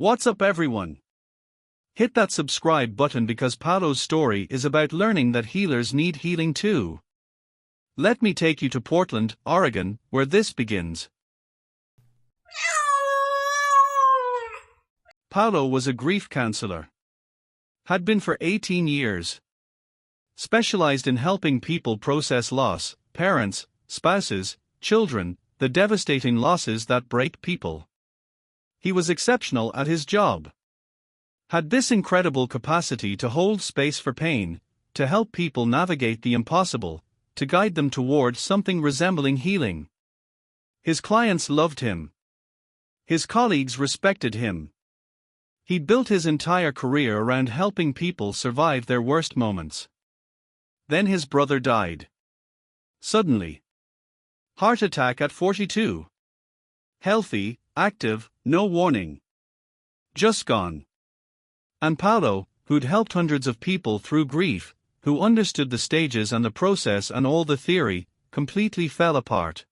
What's up, everyone? Hit that subscribe button because Paulo's story is about learning that healers need healing too. Let me take you to Portland, Oregon, where this begins. Paulo was a grief counselor. Had been for 18 years. Specialized in helping people process loss, parents, spouses, children, the devastating losses that break people. He was exceptional at his job. Had this incredible capacity to hold space for pain, to help people navigate the impossible, to guide them toward something resembling healing. His clients loved him. His colleagues respected him. He built his entire career around helping people survive their worst moments. Then his brother died. Suddenly. Heart attack at 42. Healthy, active, no warning. Just gone. And Paulo, who'd helped hundreds of people through grief, who understood the stages and the process and all the theory, completely fell apart.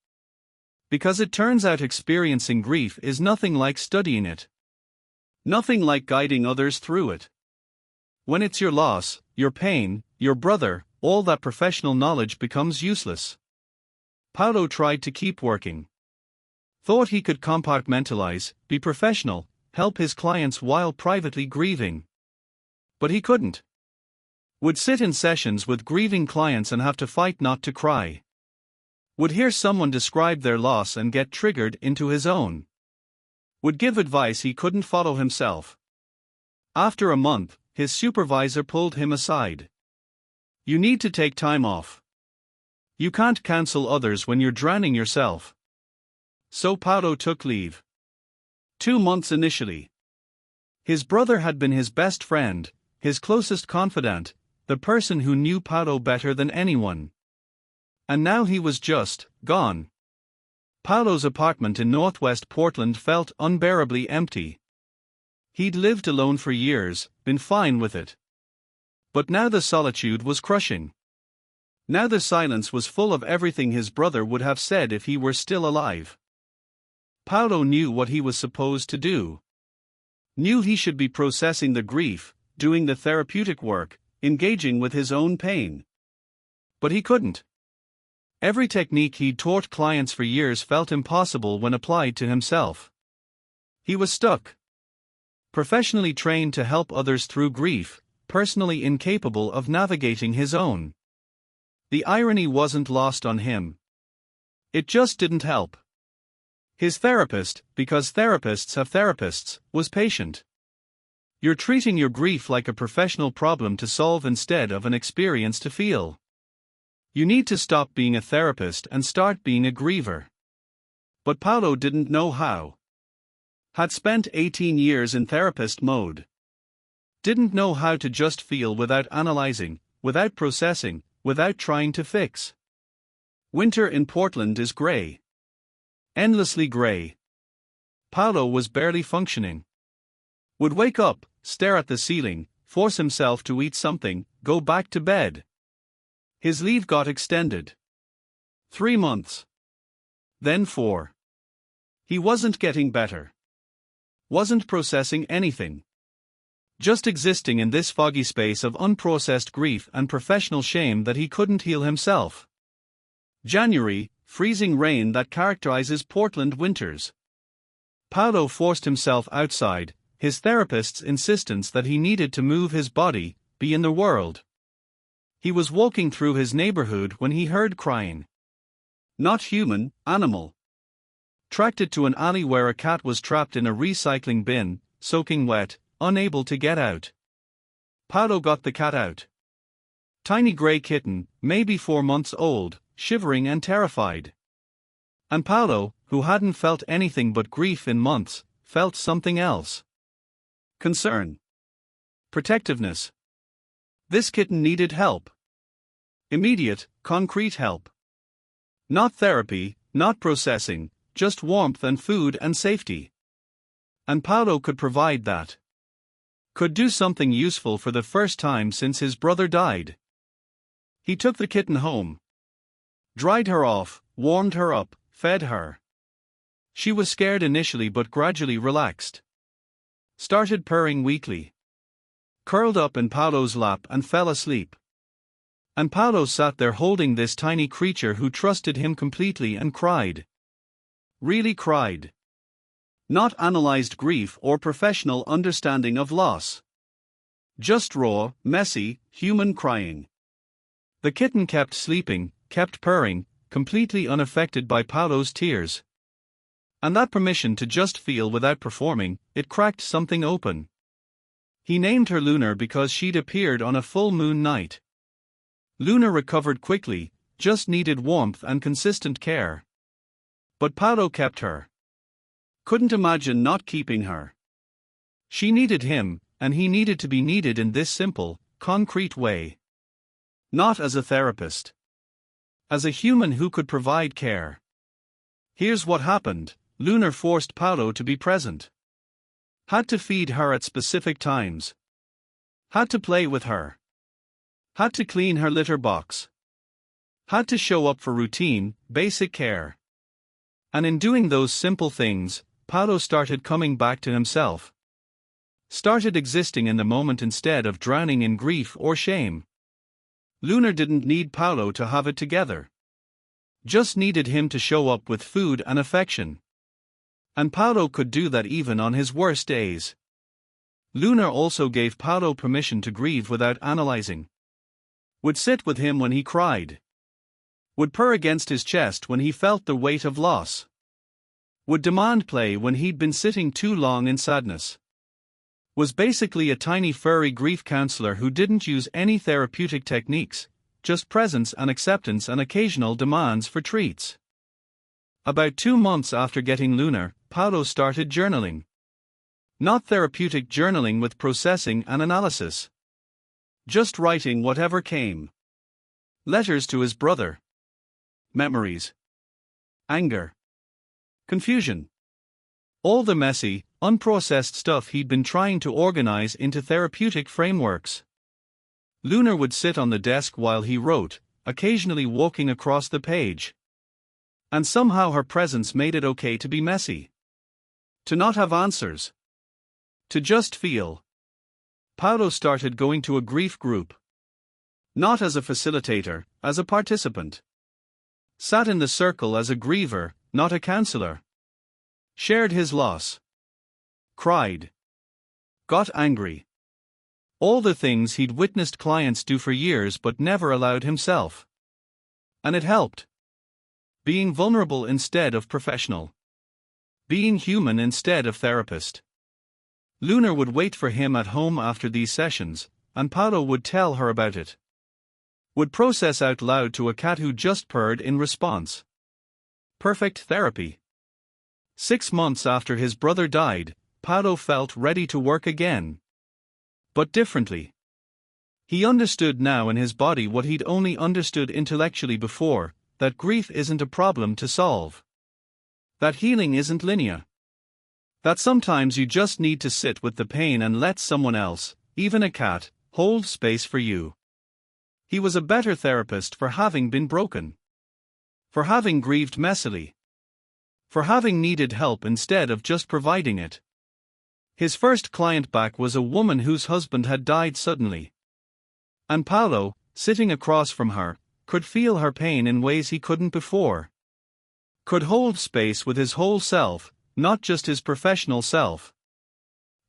Because it turns out experiencing grief is nothing like studying it. Nothing like guiding others through it. When it's your loss, your pain, your brother, all that professional knowledge becomes useless. Paulo tried to keep working. Thought he could compartmentalize, be professional, help his clients while privately grieving. But he couldn't. Would sit in sessions with grieving clients and have to fight not to cry. Would hear someone describe their loss and get triggered into his own. Would give advice he couldn't follow himself. After a month, his supervisor pulled him aside. You need to take time off. You can't counsel others when you're drowning yourself. So Paulo took leave. 2 months initially. His brother had been his best friend, his closest confidant, the person who knew Paulo better than anyone. And now he was just gone. Paulo's apartment in northwest Portland felt unbearably empty. He'd lived alone for years, been fine with it. But now the solitude was crushing. Now the silence was full of everything his brother would have said if he were still alive. Paulo knew what he was supposed to do. Knew he should be processing the grief, doing the therapeutic work, engaging with his own pain. But he couldn't. Every technique he'd taught clients for years felt impossible when applied to himself. He was stuck. Professionally trained to help others through grief, personally incapable of navigating his own. The irony wasn't lost on him. It just didn't help. His therapist, because therapists have therapists, was patient. You're treating your grief like a professional problem to solve instead of an experience to feel. You need to stop being a therapist and start being a griever. But Paulo didn't know how. Had spent 18 years in therapist mode. Didn't know how to just feel without analyzing, without processing, without trying to fix. Winter in Portland is gray. Endlessly gray. Paulo was barely functioning. Would wake up, stare at the ceiling, force himself to eat something, go back to bed. His leave got extended. 3 months. Then 4. He wasn't getting better. Wasn't processing anything. Just existing in this foggy space of unprocessed grief and professional shame that he couldn't heal himself. January, freezing rain that characterizes Portland winters. Paulo forced himself outside, his therapist's insistence that he needed to move his body, be in the world. He was walking through his neighborhood when he heard crying. Not human, animal. Tracked it to an alley where a cat was trapped in a recycling bin, soaking wet, unable to get out. Paulo got the cat out. Tiny gray kitten, maybe 4 months old, shivering and terrified. And Paulo, who hadn't felt anything but grief in months, felt something else. Concern. Protectiveness. This kitten needed help. Immediate, concrete help. Not therapy, not processing, just warmth and food and safety. And Paulo could provide that. Could do something useful for the first time since his brother died. He took the kitten home. Dried her off, warmed her up, fed her. She was scared initially but gradually relaxed. started purring weakly. Curled up in Paulo's lap and fell asleep. And Paulo sat there holding this tiny creature who trusted him completely and cried. Really cried. Not analyzed grief or professional understanding of loss. Just raw, messy, human crying. The kitten kept sleeping, kept purring, completely unaffected by Paulo's tears. And that permission to just feel without performing, it cracked something open. He named her Lunar because she'd appeared on a full moon night. Lunar recovered quickly, just needed warmth and consistent care. But Paulo kept her. Couldn't imagine not keeping her. She needed him, and he needed to be needed in this simple, concrete way. Not as a therapist. As a human who could provide care. Here's what happened: Lunar forced Paulo to be present. Had to feed her at specific times. Had to play with her. Had to clean her litter box. Had to show up for routine, basic care. And in doing those simple things, Paulo started coming back to himself. Started existing in the moment instead of drowning in grief or shame. Lunar didn't need Paulo to have it together. Just needed him to show up with food and affection. And Paulo could do that even on his worst days. Lunar also gave Paulo permission to grieve without analyzing. Would sit with him when he cried. Would purr against his chest when he felt the weight of loss. Would demand play when he'd been sitting too long in sadness. Was basically a tiny furry grief counselor who didn't use any therapeutic techniques, just presence and acceptance and occasional demands for treats. About 2 months after getting Lunar, Paulo started journaling. Not therapeutic journaling with processing and analysis. Just writing whatever came. Letters to his brother. Memories. Anger. Confusion. All the messy, unprocessed stuff he'd been trying to organize into therapeutic frameworks. Lunar would sit on the desk while he wrote, occasionally walking across the page. And somehow her presence made it okay to be messy. To not have answers. To just feel. Paulo started going to a grief group. Not as a facilitator, as a participant. Sat in the circle as a griever, not a counselor. Shared his loss. Cried. Got angry. All the things he'd witnessed clients do for years but never allowed himself. And it helped. Being vulnerable instead of professional. Being human instead of therapist. Lunar would wait for him at home after these sessions, and Paulo would tell her about it. Would process out loud to a cat who just purred in response. Perfect therapy. 6 months after his brother died, Paulo felt ready to work again. But differently. He understood now in his body what he'd only understood intellectually before, that grief isn't a problem to solve. That healing isn't linear. That sometimes you just need to sit with the pain and let someone else, even a cat, hold space for you. He was a better therapist for having been broken. For having grieved messily. For having needed help instead of just providing it. His first client back was a woman whose husband had died suddenly. And Paulo, sitting across from her, could feel her pain in ways he couldn't before. Could hold space with his whole self, not just his professional self.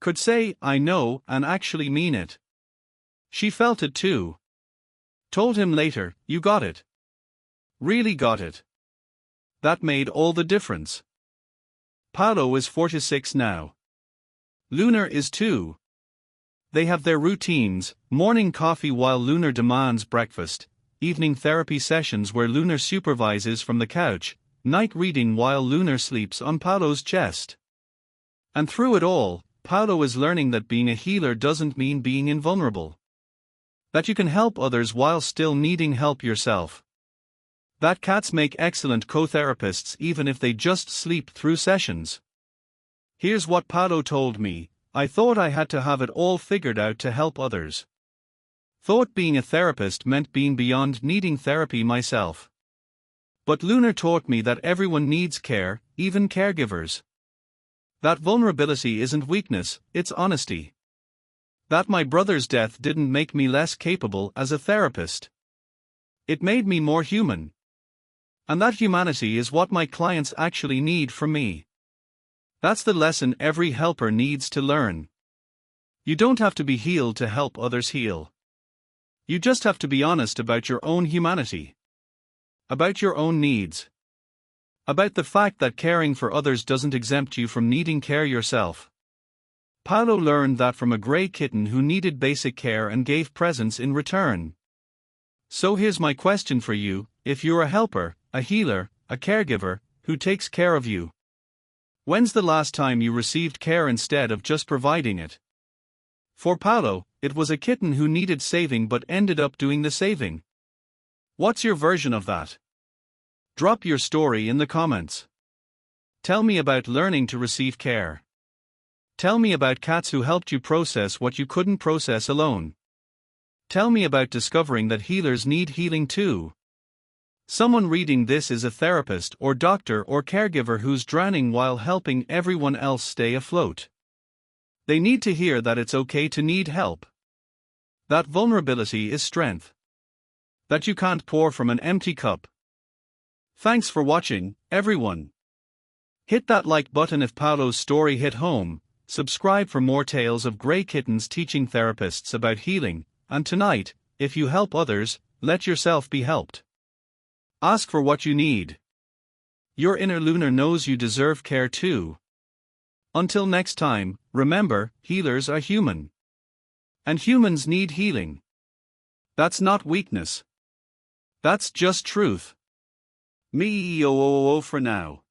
Could say, "I know," and actually mean it. She felt it too. Told him later, "You got it. Really got it." That made all the difference. Paulo is 46 now. Lunar is 2. They have their routines: morning coffee while Lunar demands breakfast, evening therapy sessions where Lunar supervises from the couch, night reading while Lunar sleeps on Paulo's chest. And through it all, Paulo is learning that being a healer doesn't mean being invulnerable. That you can help others while still needing help yourself. That cats make excellent co-therapists even if they just sleep through sessions. Here's what Paulo told me: "I thought I had to have it all figured out to help others. Thought being a therapist meant being beyond needing therapy myself. But Lunar taught me that everyone needs care, even caregivers. That vulnerability isn't weakness, it's honesty. That my brother's death didn't make me less capable as a therapist. It made me more human. And that humanity is what my clients actually need from me. That's the lesson every helper needs to learn. You don't have to be healed to help others heal. You just have to be honest about your own humanity. About your own needs. About the fact that caring for others doesn't exempt you from needing care yourself. Paulo learned that from a grey kitten who needed basic care and gave presents in return. So here's my question for you: if you're a helper, a healer, a caregiver, who takes care of you? When's the last time you received care instead of just providing it? For Paulo, it was a kitten who needed saving but ended up doing the saving. What's your version of that? Drop your story in the comments. Tell me about learning to receive care. Tell me about cats who helped you process what you couldn't process alone. Tell me about discovering that healers need healing too. Someone reading this is a therapist or doctor or caregiver who's drowning while helping everyone else stay afloat. They need to hear that it's okay to need help. That vulnerability is strength. That you can't pour from an empty cup. Thanks for watching, everyone. Hit that like button if Paulo's story hit home, subscribe for more tales of grey kittens teaching therapists about healing, and tonight, if you help others, let yourself be helped. Ask for what you need. Your inner Lunar knows you deserve care too. Until next time, remember, healers are human. And humans need healing. That's not weakness. That's just truth. Me for now.